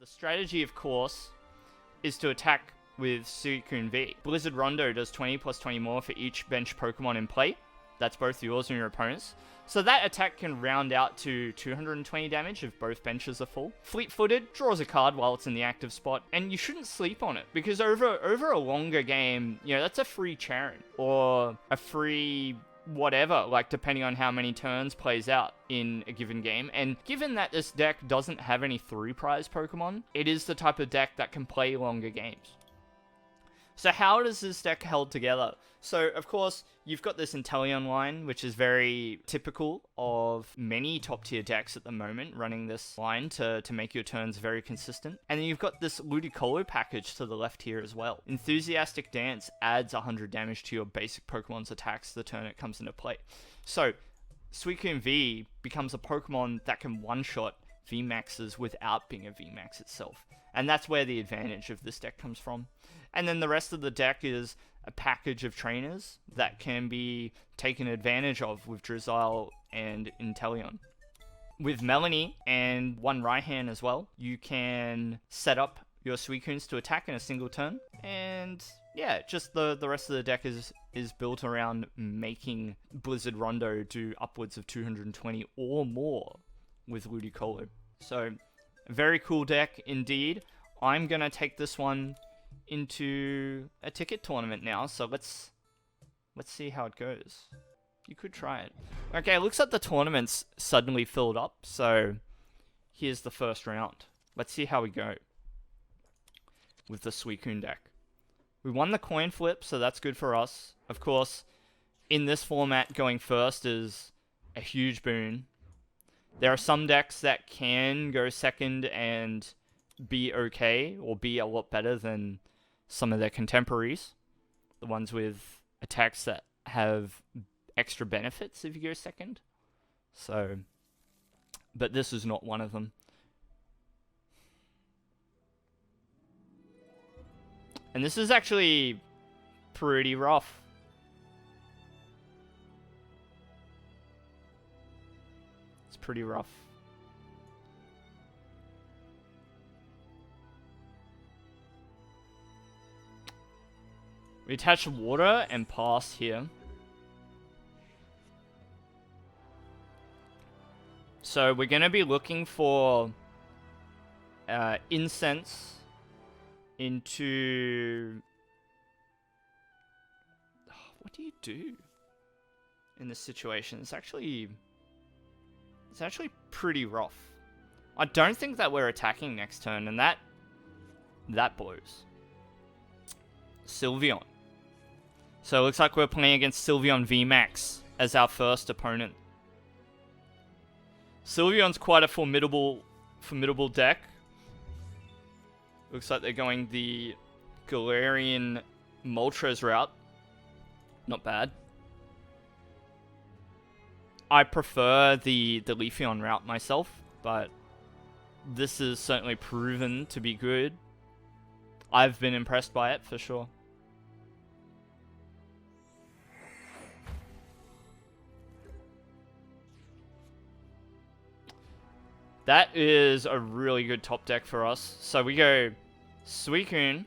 The strategy, of course, is to attack with Suicune V. Blizzard Rondo does 20 plus 20 more for each bench Pokemon in play. That's both yours and your opponent's. So that attack can round out to 220 damage if both benches are full. Fleet-footed draws a card while it's in the active spot, and you shouldn't sleep on it, because over a longer game, you know, that's a free Charon, or a free whatever, like depending on how many turns plays out in a given game. And given that this deck doesn't have any 3-prize Pokemon, it is the type of deck that can play longer games. So how does this deck held together? So, of course, you've got this Inteleon line, which is very typical of many top-tier decks at the moment, running this line to make your turns very consistent. And then you've got this Ludicolo package to the left here as well. Enthusiastic Dance adds 100 damage to your basic Pokemon's attacks the turn it comes into play. So, Suicune V becomes a Pokemon that can one-shot VMAXs without being a VMAX itself. And that's where the advantage of this deck comes from. And then the rest of the deck is a package of trainers that can be taken advantage of with Drizzile and Inteleon. With Melony and one Raihan as well, you can set up your Suicunes to attack in a single turn. And yeah, just the rest of the deck is built around making Blizzard Rondo do upwards of 220 or more with Ludicolo. So, a very cool deck indeed. I'm going to take this one into a ticket tournament now, so let's see how it goes. You could try it. Okay, it looks like the tournament's suddenly filled up, so here's the first round. Let's see how we go with the Suicune deck. We won the coin flip, so that's good for us. Of course, in this format, going first is a huge boon. There are some decks that can go second and be okay, or be a lot better than some of their contemporaries. The ones with attacks that have extra benefits if you go second. So, but this is not one of them. And this is actually pretty rough. It's pretty rough. We attach water and pass here. So we're going to be looking for incense into... What do you do in this situation? It's actually pretty rough. I don't think that we're attacking next turn, and that blows. Sylveon. So it looks like we're playing against Sylveon VMAX as our first opponent. Sylveon's quite a formidable deck. Looks like they're going the Galarian Moltres route. Not bad. I prefer the Leafeon route myself, but this is certainly proven to be good. I've been impressed by it, for sure. That is a really good top deck for us. So we go Suicune.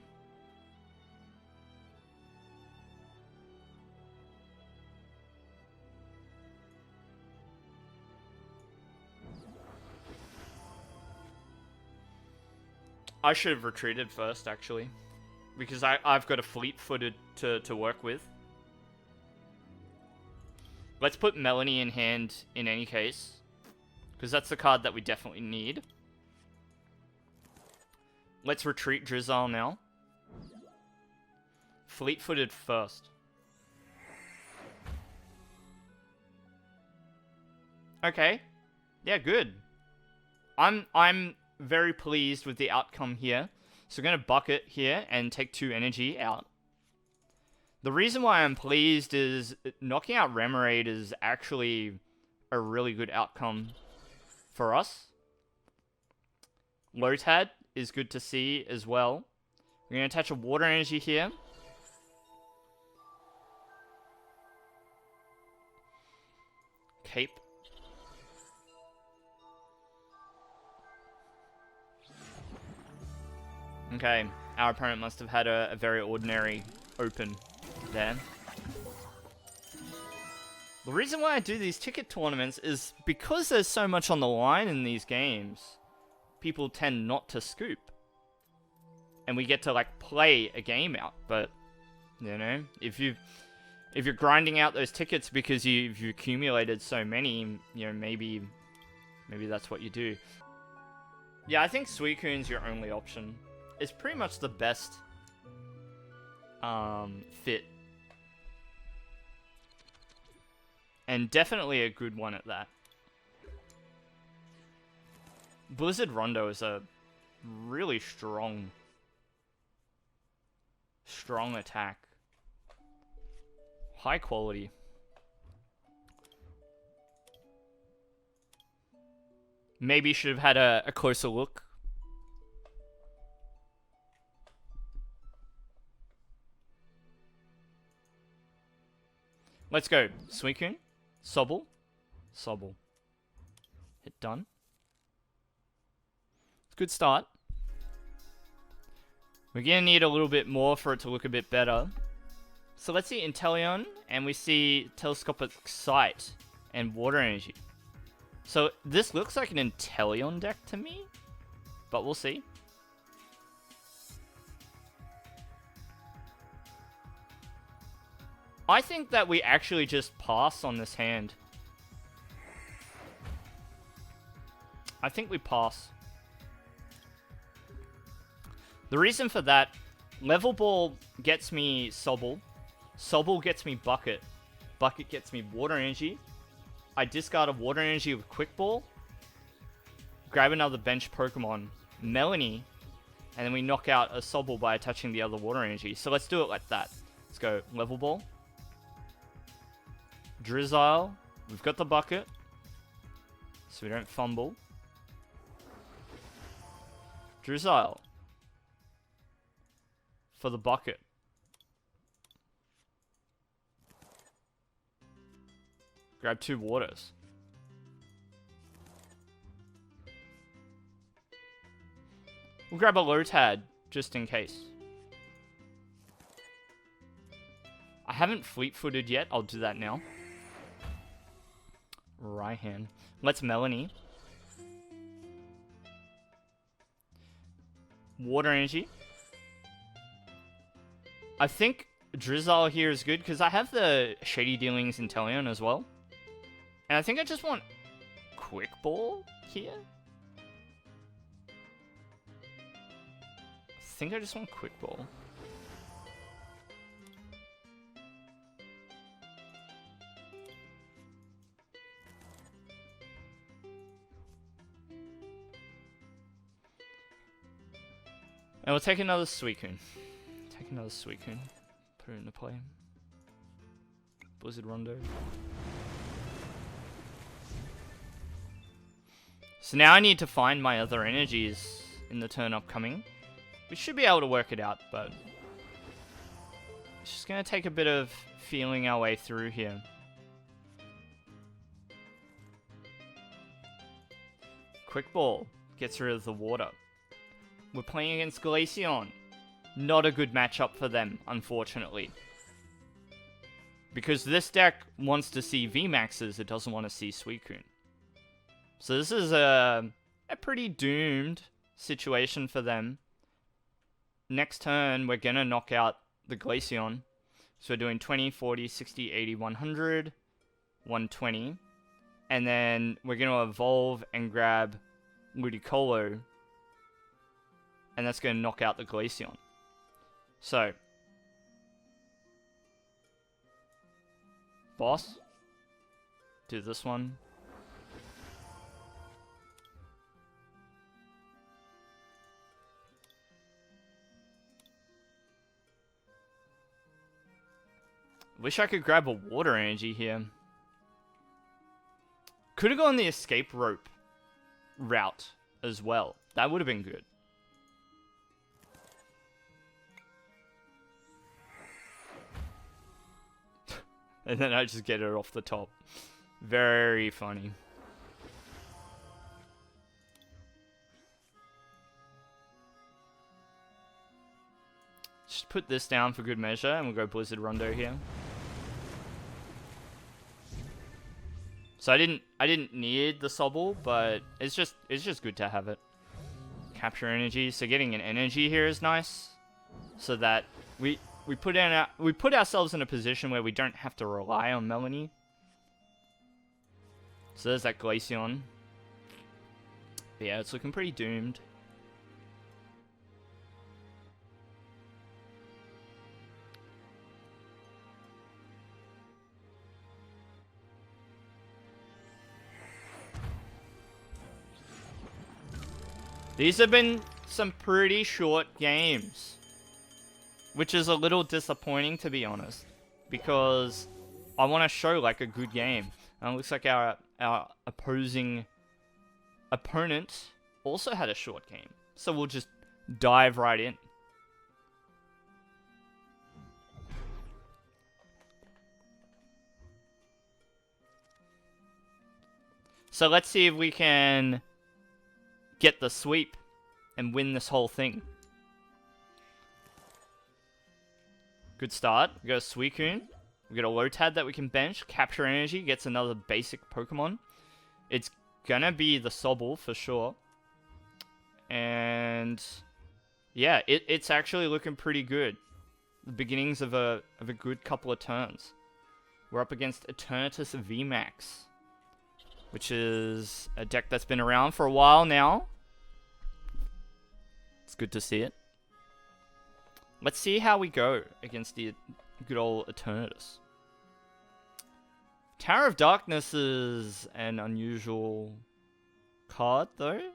I should have retreated first, actually. Because I've got a fleet-footed to work with. Let's put Melony in hand in any case. Because that's the card that we definitely need. Let's retreat Drizzile now. Fleet-footed first. Okay. Yeah, good. I'm very pleased with the outcome here. So we're going to bucket here and take 2 energy out. The reason why I'm pleased is knocking out Remoraid is actually a really good outcome for us. Lotad is good to see as well. We're going to attach a water energy here. Cape. Okay, our opponent must have had a very ordinary open there. The reason why I do these ticket tournaments is because there's so much on the line in these games. People tend not to scoop. And we get to, like, play a game out. But, you know, if you're grinding out those tickets because you've accumulated so many, you know, maybe that's what you do. Yeah, I think Suicune's your only option. It's pretty much the best fit. And definitely a good one at that. Blizzard Rondo is a really strong attack. High quality. Maybe should have had a closer look. Let's go. Suicune. Sobble. Hit done. It's a good start. We're gonna need a little bit more for it to look a bit better. So let's see Inteleon, and we see Telescopic Sight and Water Energy. So this looks like an Inteleon deck to me, but we'll see. I think that we actually just pass on this hand. I think we pass. The reason for that, Level Ball gets me Sobble. Sobble gets me Bucket. Bucket gets me Water Energy. I discard a Water Energy with Quick Ball. Grab another bench Pokemon, Melony, and then we knock out a Sobble by attaching the other Water Energy. So let's do it like that. Let's go Level Ball. Drizzile. We've got the Bucket, so we don't fumble. Drizzile. For the Bucket. Grab 2 waters. We'll grab a Lotad, just in case. I haven't fleet-footed yet. I'll do that now. Right hand. Let's Melony. Water Energy. I think Drizzile here is good, because I have the Shady Dealings Inteleon as well. And I think I just want Quick Ball here. I think I just want Quick Ball. And we'll take another Suicune. Take another Suicune. Put it into play. Blizzard Rondo. So now I need to find my other energies in the turn upcoming. We should be able to work it out, but it's just going to take a bit of feeling our way through here. Quick Ball gets rid of the water. We're playing against Glaceon. Not a good matchup for them, unfortunately. Because this deck wants to see VMAXs, it doesn't want to see Suicune. So this is a pretty doomed situation for them. Next turn, we're going to knock out the Glaceon. So we're doing 20, 40, 60, 80, 100, 120. And then we're going to evolve and grab Ludicolo. And that's going to knock out the Glaceon. So, boss, do this one. Wish I could grab a Water Energy here. Could have gone the Escape Rope route as well. That would have been good. And then I just get it off the top. Very funny. Just put this down for good measure, and we'll go Blizzard Rondo here. So I didn't need the Sobble, but it's just good to have it. Capture energy. So getting an energy here is nice, so that we put ourselves in a position where we don't have to rely on Melony. So there's that Glaceon. But yeah, it's looking pretty doomed. These have been some pretty short games, which is a little disappointing, to be honest, because I want to show like a good game. And it looks like our opposing opponent also had a short game, so we'll just dive right in. So let's see if we can get the sweep and win this whole thing. Good start. We got a Suicune. We got a Lotad that we can bench. Capture energy. Gets another basic Pokemon. It's gonna be the Sobble for sure. And yeah, it's actually looking pretty good. The beginnings of a good couple of turns. We're up against Eternatus VMAX, which is a deck that's been around for a while now. It's good to see it. Let's see how we go against the good old Eternatus. Tower of Darkness is an unusual card, though.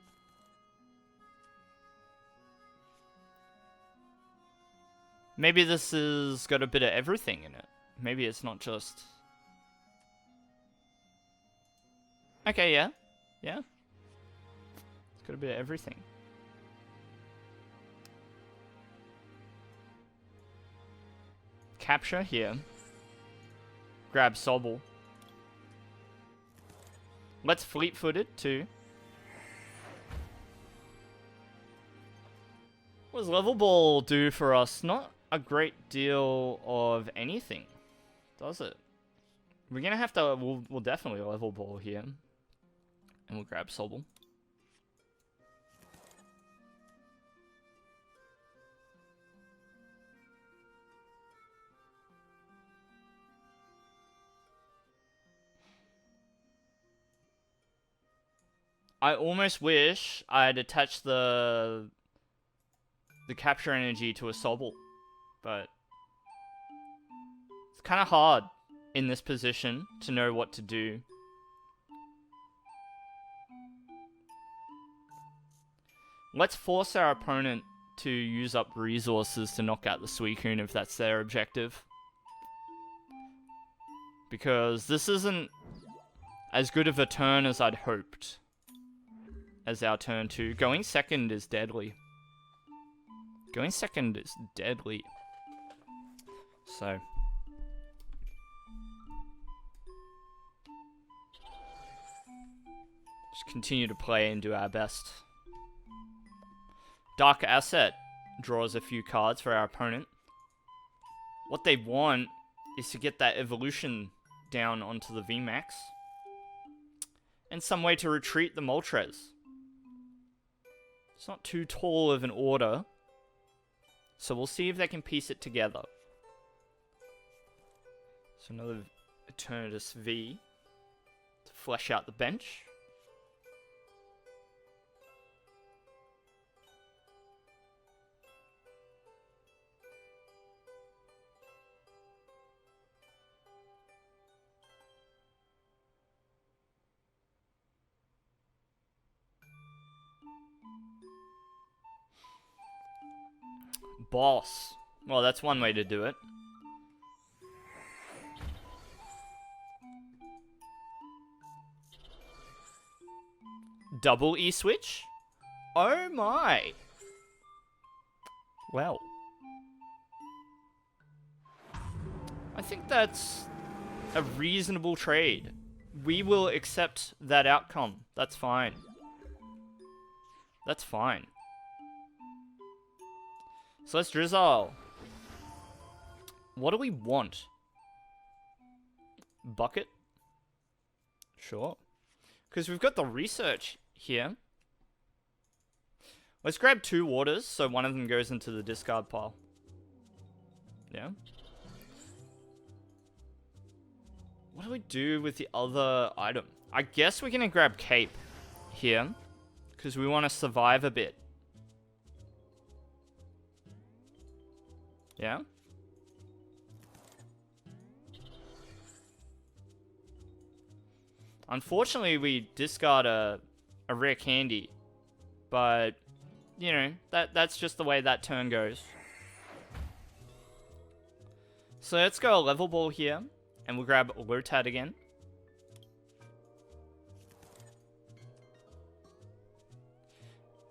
Maybe this has got a bit of everything in it. Maybe it's not just... Okay, yeah. Yeah. It's got a bit of everything. Capture here. Grab Sobble. Let's fleet-foot it too. What does Level Ball do for us? Not a great deal of anything, does it? We're gonna have to... We'll definitely Level Ball here. And we'll grab Sobble. I almost wish I'd attached the capture energy to a Sobble, but it's kind of hard in this position to know what to do. Let's force our opponent to use up resources to knock out the Suicune if that's their objective. Because this isn't as good of a turn as I'd hoped. As our turn 2. Going second is deadly. Going second is deadly. So. Just continue to play and do our best. Dark Asset draws a few cards for our opponent. What they want is to get that evolution down onto the VMAX. And some way to retreat the Moltres. It's not too tall of an order. So we'll see if they can piece it together. So another Eternatus V to flesh out the bench. Boss. Well, that's one way to do it. Double E-switch? Oh my! Well. I think that's a reasonable trade. We will accept that outcome. That's fine. That's fine. So let's Drizzile. What do we want? Bucket? Sure. Because we've got the research here. Let's grab 2 waters, so one of them goes into the discard pile. Yeah. What do we do with the other item? I guess we're going to grab Cape here, because we want to survive a bit. Yeah. Unfortunately, we discard a rare candy, but you know, that's just the way that turn goes. So let's go a level ball here, and we'll grab Lotad again.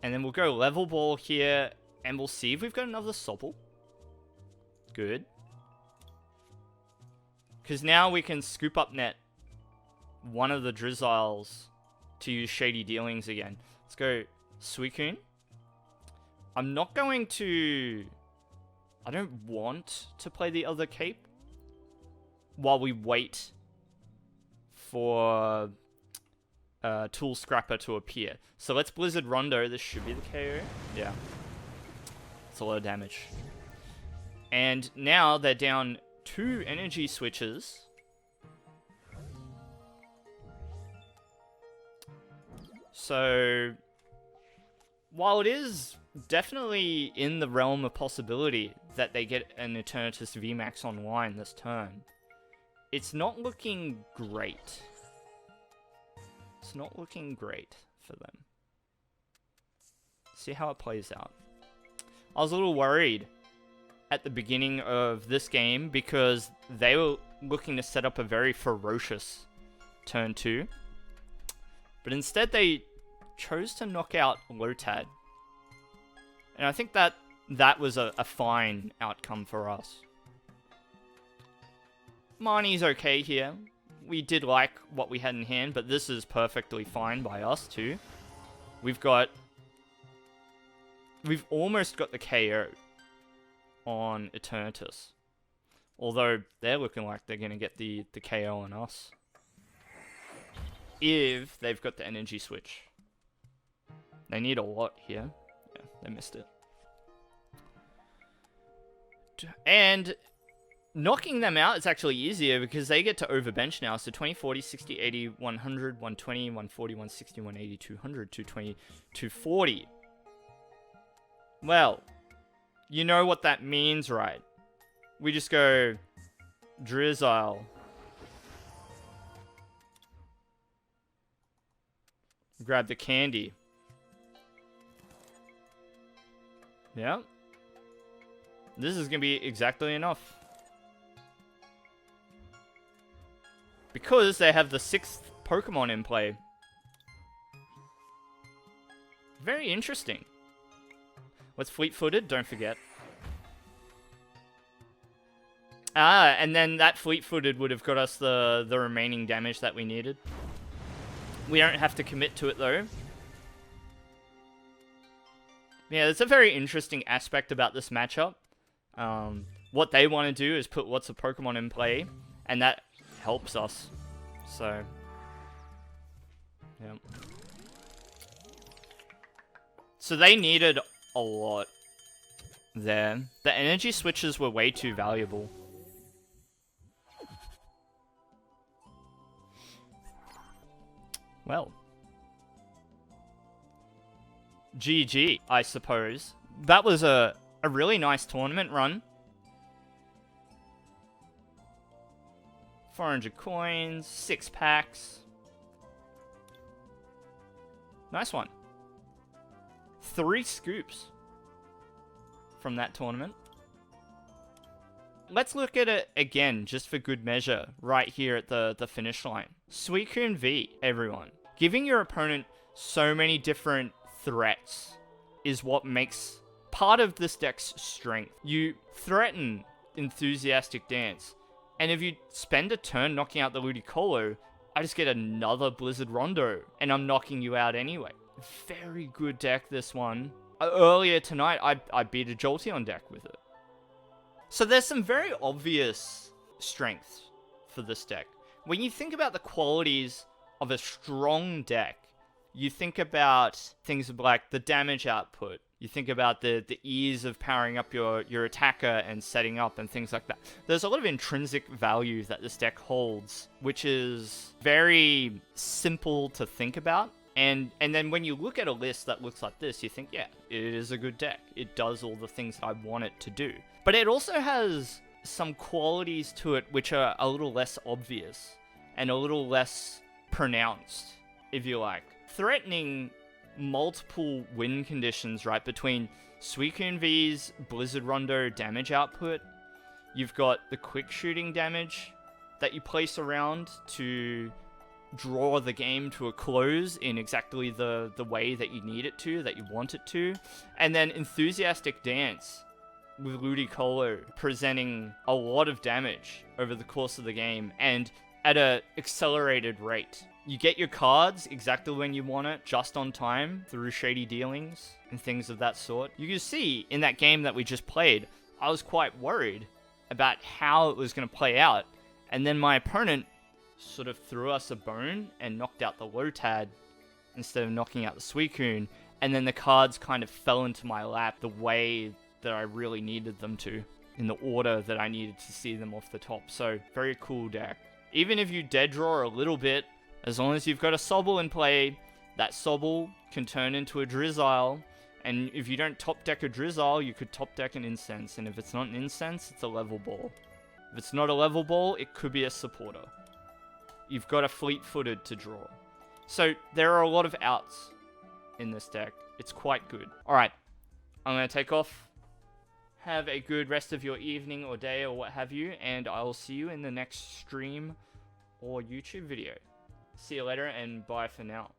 And then we'll go level ball here, and we'll see if we've got another Sobble. Good. Because now we can scoop up net one of the Drizziles to use Shady Dealings again. Let's go Suicune. I'm not going to... I don't want to play the other Cape while we wait for Tool Scrapper to appear. So let's Blizzard Rondo. This should be the KO. Yeah. It's a lot of damage. And now they're down 2 energy switches. So, while it is definitely in the realm of possibility that they get an Eternatus VMAX online this turn, it's not looking great. It's not looking great for them. See how it plays out. I was a little worried at the beginning of this game because they were looking to set up a very ferocious turn 2. But instead they chose to knock out Lotad. And I think that was a fine outcome for us. Marnie's okay here. We did like what we had in hand, but this is perfectly fine by us too. We've almost got the KO on Eternatus. Although they're looking like they're going to get the KO on us. If they've got the energy switch. They need a lot here. Yeah, they missed it. And knocking them out is actually easier because they get to overbench now. So 20, 40, 60, 80, 100, 120, 140, 160, 180, 200, 220, 240. Well, you know what that means, right? We just go Drizzile. Grab the candy. Yeah. This is going to be exactly enough. Because they have the 6th Pokemon in play. Very interesting. What's fleet-footed? Don't forget. Ah, and then that fleet-footed would have got us the remaining damage that we needed. We don't have to commit to it, though. Yeah, there's a very interesting aspect about this matchup. What they want to do is put lots of Pokemon in play, and that helps us. So, yeah. So they needed a lot there. The energy switches were way too valuable. Well. GG, I suppose. That was a really nice tournament run. 400 coins, 6 packs. Nice one. 3 scoops from that tournament. Let's look at it again, just for good measure, right here at the finish line. Suicune V, everyone. Giving your opponent so many different threats is what makes part of this deck's strength. You threaten Enthusiastic Dance, and if you spend a turn knocking out the Ludicolo, I just get another Blizzard Rondo, and I'm knocking you out anyway. Very good deck, this one. Earlier tonight, I beat a Jolteon deck with it. So there's some very obvious strengths for this deck. When you think about the qualities of a strong deck, you think about things like the damage output. You think about the ease of powering up your attacker and setting up and things like that. There's a lot of intrinsic value that this deck holds, which is very simple to think about. And then when you look at a list that looks like this, you think, yeah, it is a good deck. It does all the things that I want it to do. But it also has some qualities to it which are a little less obvious and a little less pronounced, if you like. Threatening multiple win conditions, right, between Suicune V's Blizzard Rondo damage output. You've got the quick shooting damage that you place around to draw the game to a close in exactly the way that you need it to, that you want it to. And then Enthusiastic Dance with Ludicolo presenting a lot of damage over the course of the game and at an accelerated rate. You get your cards exactly when you want it, just on time, through shady dealings and things of that sort. You can see in that game that we just played, I was quite worried about how it was going to play out. And then my opponent sort of threw us a bone and knocked out the Lotad instead of knocking out the Suicune. And then the cards kind of fell into my lap the way that I really needed them to, in the order that I needed to see them off the top. So, very cool deck. Even if you dead draw a little bit, as long as you've got a Sobble in play, that Sobble can turn into a Drizzile. And if you don't top deck a Drizzile, you could top deck an Incense. And if it's not an Incense, it's a level ball. If it's not a level ball, it could be a supporter. You've got a fleet-footed to draw. So there are a lot of outs in this deck. It's quite good. Alright, I'm going to take off. Have a good rest of your evening or day or what have you. And I will see you in the next stream or YouTube video. See you later and bye for now.